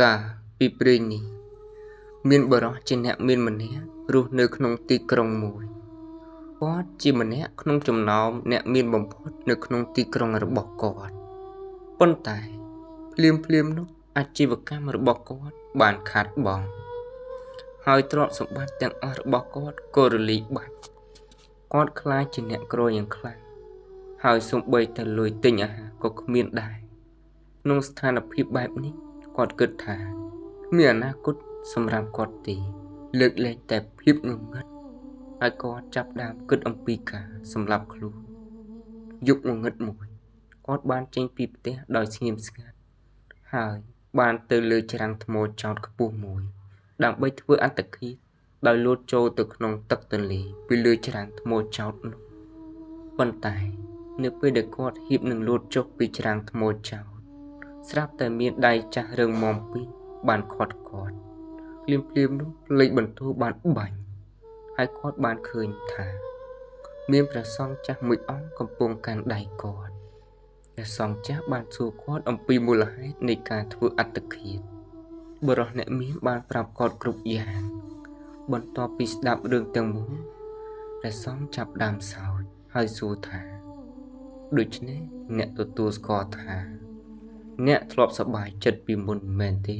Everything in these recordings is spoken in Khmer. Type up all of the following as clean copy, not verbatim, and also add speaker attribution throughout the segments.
Speaker 1: កាលពីព្រេងនេះមានបរិសុទ្ធជាអ្នកមានម្នាក់រស់នៅក្នុងទីក្រុងមួយគាត់ជាម្នាក់ក្នុងចំណោមអ្នកមានបំផុតនៅក្នុងទីក្រុងរបស់គាត់ប៉ុន្តែភ្លាមនោះអាជីវកម្មរបស់គាត់បានខាតបង់ហើយទ្រព្យសម្បត្តិទាំងអស់របស់គាត់ក៏រលាយបាត់គាត់ខ្លាចជាអ្នកក្រយ៉ាងខ្លាំងហើយសូម្បីតែលុយទិញអាហារក៏គ្មានដែរក្នុងស្ថានភាពបែបនេះគាត់គិតថាគ្មានអនាគតសម្រាប់គាត់ទេលើកលែងតែភាពងងឹតហើយគាត់ចាប់ផ្ដើមគិតអំពីការសម្លាប់ខ្លួនយប់ងងឹតមួយគាត់បានចេញពីផ្ទះដោយស្ងៀមស្ងាត់ហើយបានទៅលើច្រាំងថ្មចោតខ្ពស់មួយដើម្បីធ្វើអត្តឃាតដោយលោតចូលទៅក្នុងទឹកទន្លេពីលើច្រាំងថ្មចោតនោះប៉ុន្តែនៅពេលដែលគាត់ហៀបនឹងលោតចុះពីច្រាំងថ្មចោតស្រាប់តែមានដៃចាស់រឹងមាំពីរបានខាត់គាត់ភ្លាមនោះផ្លេចបន្ទោបានបាញ់ហើយគាត់បានឃើញថាមានព្រះសង្ឃចាស់មួយអង្គកំពុងកាន់ដៃគាត់ព្រះសង្ឃចាស់បានសួរគាត់អំពីមូលហេតុនៃការធ្វើអត្តឃាតបុរសអ្នកមានបានប្រាប់គាត់គ្រប់យ៉ាងបន្ទាប់ពីស្ដាប់រឿងទាំងមូលព្រះសង្ឃចាប់ដើមសើចហើយសួរថាដូច្នេះអ្នកទទួលស្គាល់ថាអ្នកធ្លាប់សប្បាយចិត្តពីមុនមែនទេ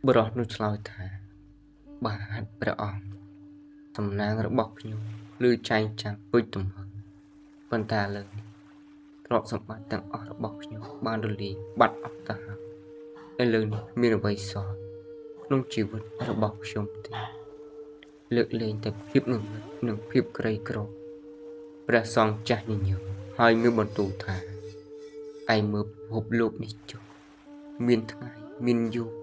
Speaker 1: បុរសនោះឆ្លើយថាបាទព្រះអង្គតំណាងរបស់ខ្ញុំឬចែងចាំងពេញទំហឹងប៉ុន្តែឥឡូវនេះទ្រព្យសម្បត្តិទាំងអស់របស់ខ្ញុំបានរលាយបាត់អស់ទៅហើយឥឡូវនេះមានអ្វីសល់ក្នុងជីវិតរបស់ខ្ញុំទេលើកលែងតែភាពងងឹតនិងភាពក្រីក្រព្រះសង្ឃចាស់ញញឹមហើយមានបន្ទូលថាឯមើលពិភពលោកនេះចុះមានថ្ងៃមានយប់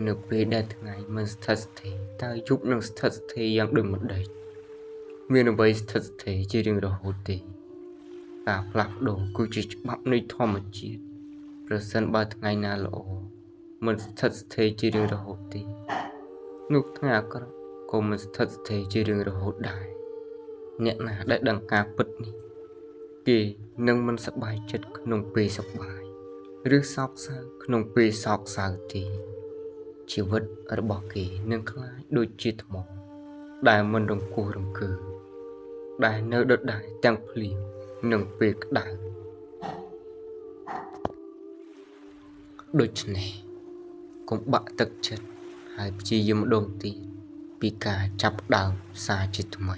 Speaker 1: នៅពេលដែលថ្ងៃមិនស្ថិតស្ថេរតើយប់នឹងស្ថិតស្ថេរយ៉ាងដូចម្តេចមានអ្វីស្ថិតស្ថេរជារៀងរហូតទេការផ្លាស់ប្ដូរគឺជាច្បាប់នៃធម្មជាតិប្រសិនបើថ្ងៃណាល្អមិនស្ថិតស្ថេរជារៀងរហូតទេនោះថ្ងៃអាក្រក់ក៏មិនស្ថិតស្ថេរជារៀងរហូតដែរអ្នកណាដែលដឹងការពិតនេះគេនឹងមិនសប្បាយចិត្តក្នុងពេលសប្បាយឬសោកសៅក្នុងពេលសោកសៅទេជីវិតរបស់គេនឹងคล้ายដូចជាថ្មដែលមិនរង្គោះរង្គើដែលនៅដដែលទាំងភ្លៀងនិងពេលក្តៅដូច្នេះកុំបាក់ទឹកចិត្តហើយព្យាយាមម្ដងទៀតពីការចាប់ផ្ដើមសារជាថ្មី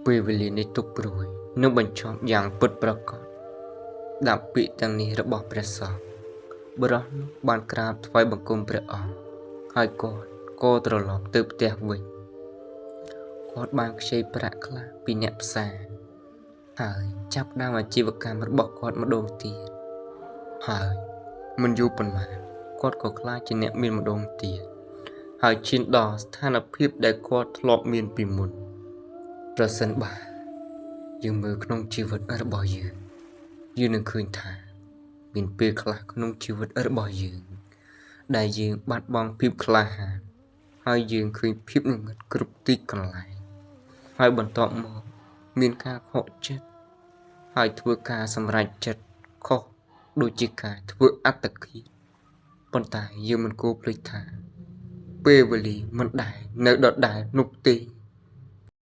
Speaker 1: ពេលវេលានេះទុកព្រួយនឹងបញ្ចប់យ៉ាងពិតប្រាកដដាក់ពាក្យទាំងនេះរបស់ព្រះសង្ឃបុរសនោះបានក្រាបថ្វាយបង្គំព្រះអង្គហើយគាត់ក៏ត្រឡប់ទៅផ្ទះវិញគាត់បានខ្ចីប្រាក់ខ្លះពីអ្នកផ្សារហើយចាប់ផ្ដើមអាជីវកម្មរបស់គាត់ម្ដងទៀតហើយមិនយូរប៉ុន្មានគាត់ក៏ក្លាយជាអ្នកមានម្ដងទៀតហើយឈានដល់ស្ថានភាពដែលគាត់ធ្លាប់មានពីមុនប្រសិនបើយើងមើលក្នុងជីវិតរបស់យើងនឹងឃើញថាមានពេលខ្លះក្នុងជីវិតរបស់យើងដែលយើងបាត់បង់ភាពក្លាហានហើយយើងឃើញភាពងងឹតគ្រប់ទីកន្លែងហើយបន្ទាប់មកមានការខកចិត្តហើយធ្វើការសម្រេចចិត្តខុសដូចជាការធ្វើអត្តឃាតប៉ុន្តែយើងមិនគួរភ្លេចថាពេលវេលាមិនដែលនៅដដែលនោះទេ